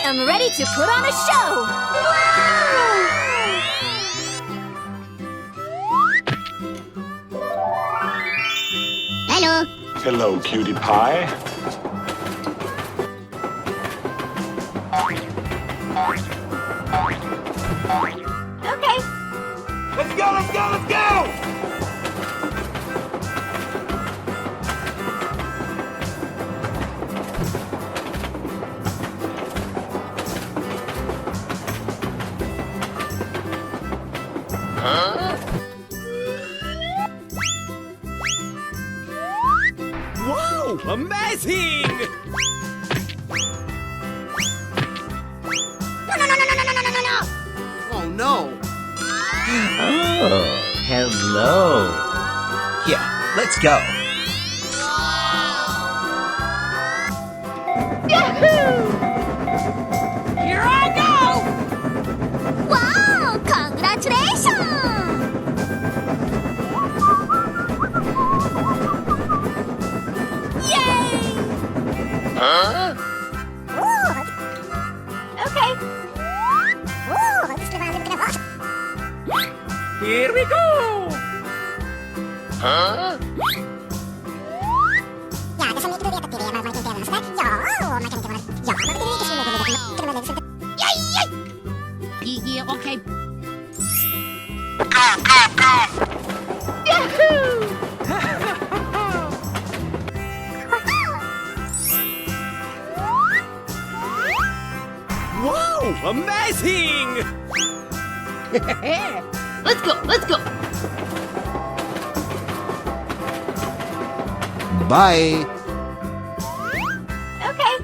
am ready to put on a show! Hello. Hello, cutie pie. Okay. Let's go, let's go, let's go! Wow! Amazing! Oh no! Oh, hello. Here, let's go. Here I go! Wow! Congratulations! Yay! Okay. Here we go! Yeah, okay. Wow! Amazing! Let's go, let's go. Bye. Okay.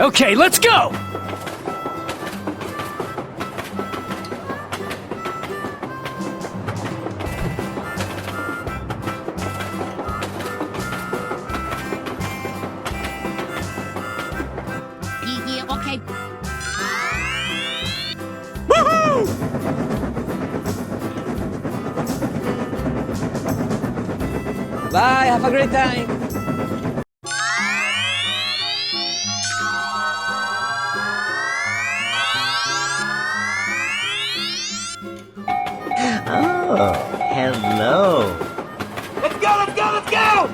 Okay, let's go! Yeah, okay. Woohoo! Bye, have a great time. Oh, hello. Let's go, let's go, let's go!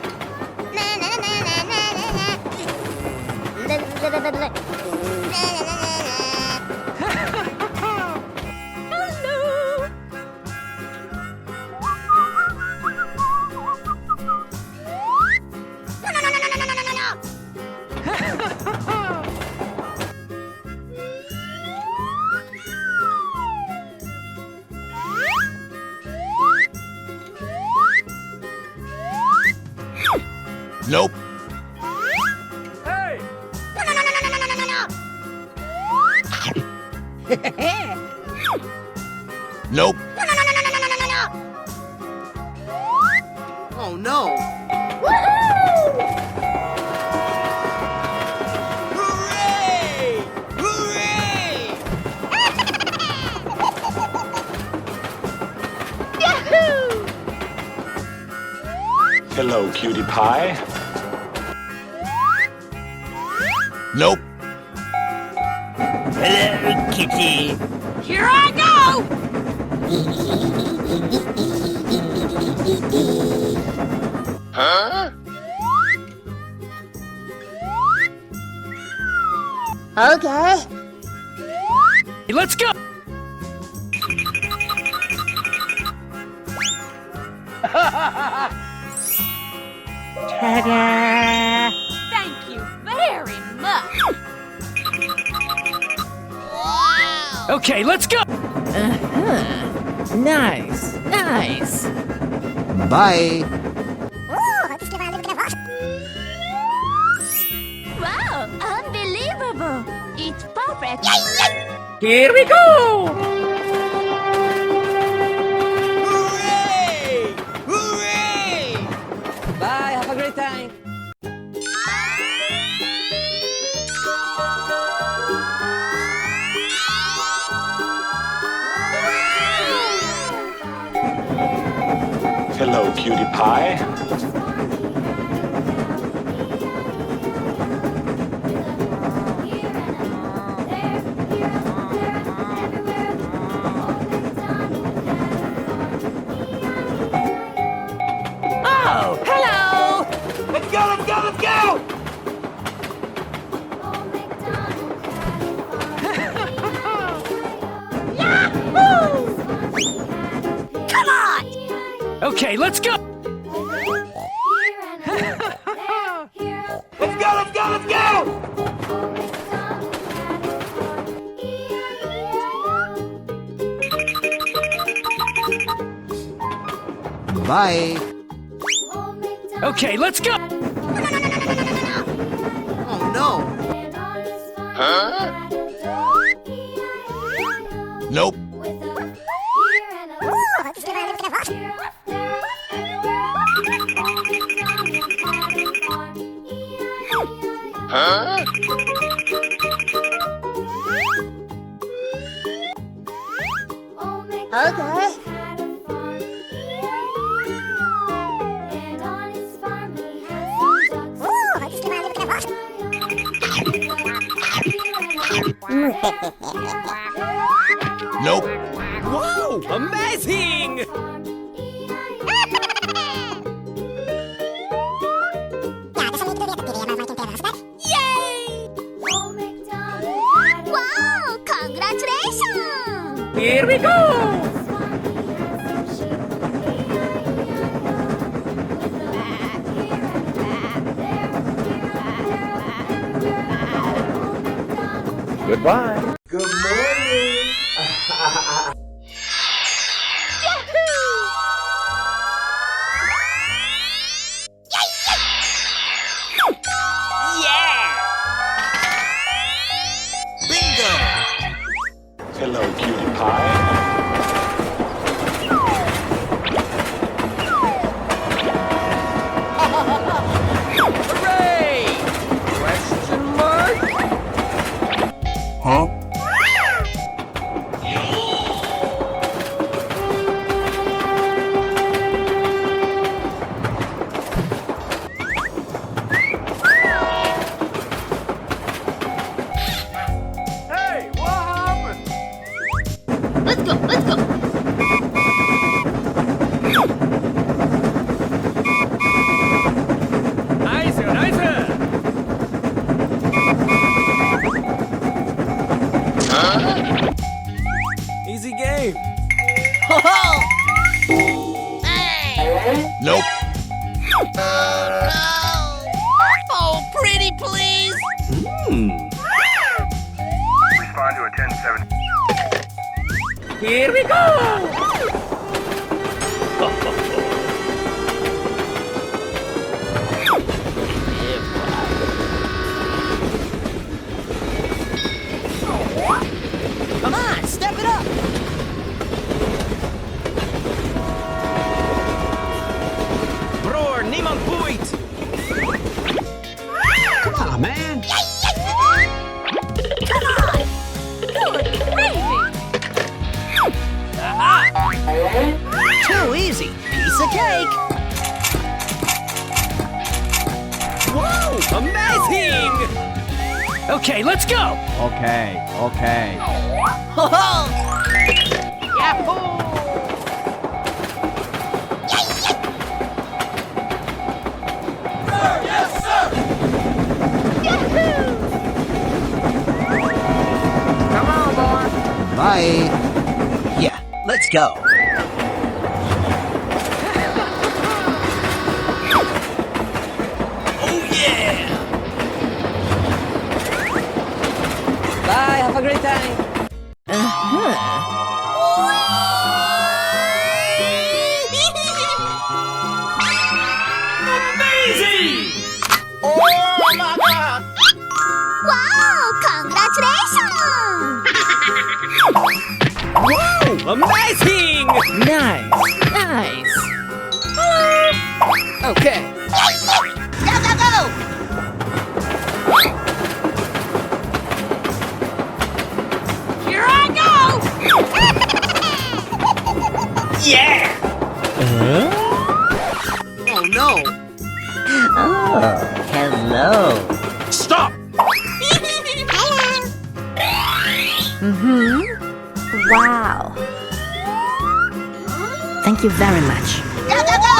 Nope. Hey! Nope. Oh no. Hooray! Hooray! Hello, cutie pie. Nope. Hello, kitty. Here I go! Okay. Let's go! Ta-da! Thank you very much. Okay, let's go! Nice, nice. Bye. Wow, unbelievable. It's perfect. Here we go! Hooray! Hooray! Bye, have a great time. Hello, cutie pie. Oh, hello! Let's go, let's go, let's go! Come on! Okay, let's go! Let's go, let's go, let's go! Bye. Okay, let's go! Oh no. Nope. Okay. Nope. Whoa! Amazing! Wow! Congratulations! Here we go! Goodbye. Good morning. Bingo. Hello, cutie pie. Hooray! Question mark? Huh? Hey, what happened? Let's go, let's go. Nice, nice! Easy game. Nope. Oh, pretty please. Respond to a 10-7. Here we go! Come on, step it up. Bror, niemand boeit! Come on, man. Too easy. Piece of cake. Whoa! Amazing! Okay, let's go! Okay, okay. Ho ho! Yahoo! Come on, boy! Bye. Yeah, let's go. Oh yeah! Bye, have a great time! Amazing! Wow! Congratulations! Whoa! Amazing! Nice, nice. Okay. Go, go, go! Here I go! Yeah! Hello. Stop! Wow. Thank you very much. Go, go, go!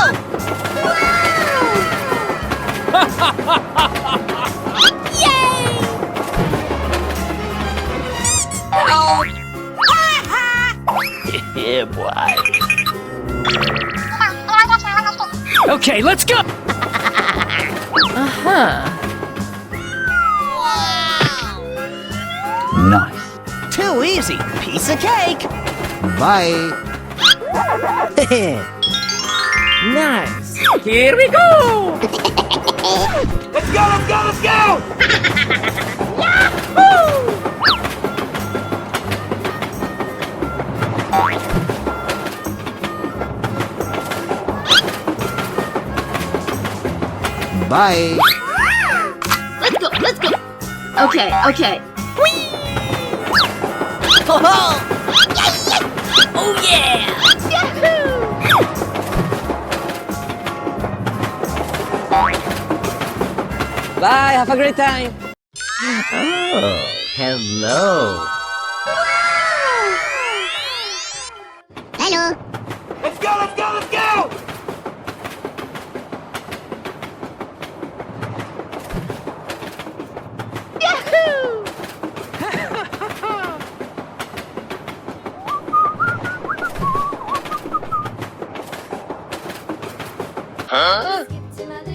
Yeah, boy. Okay, let's go! Nice. Too easy. Piece of cake. Bye. Nice. Here we go! Let's go, let's go, let's go! Bye. Let's go, let's go. Okay, okay. Ho ho! Oh yeah! Bye. Have a great time. Oh, hello. Hello. Let's go, let's go, let's go!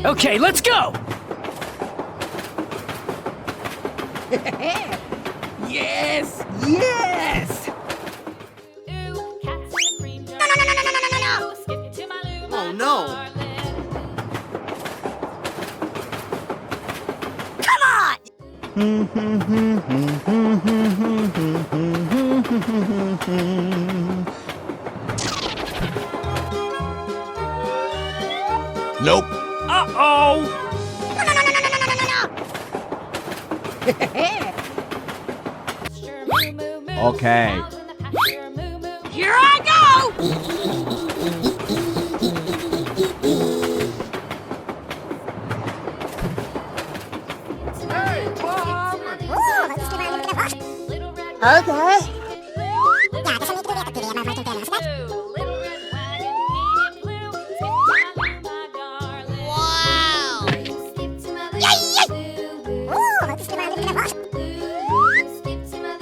Okay, let's go! Yes! Yes! Oh no. Nope. Uh-oh! Okay. Here I go! Hey, what happened? Okay.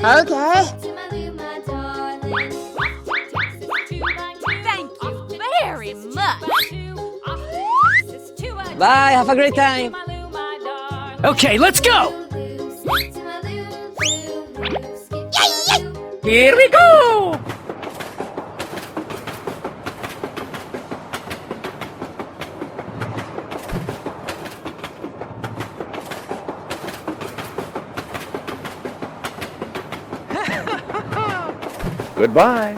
Okay. Thank you very much. Bye. Have a great time. Okay, let's go! Here we go! Goodbye.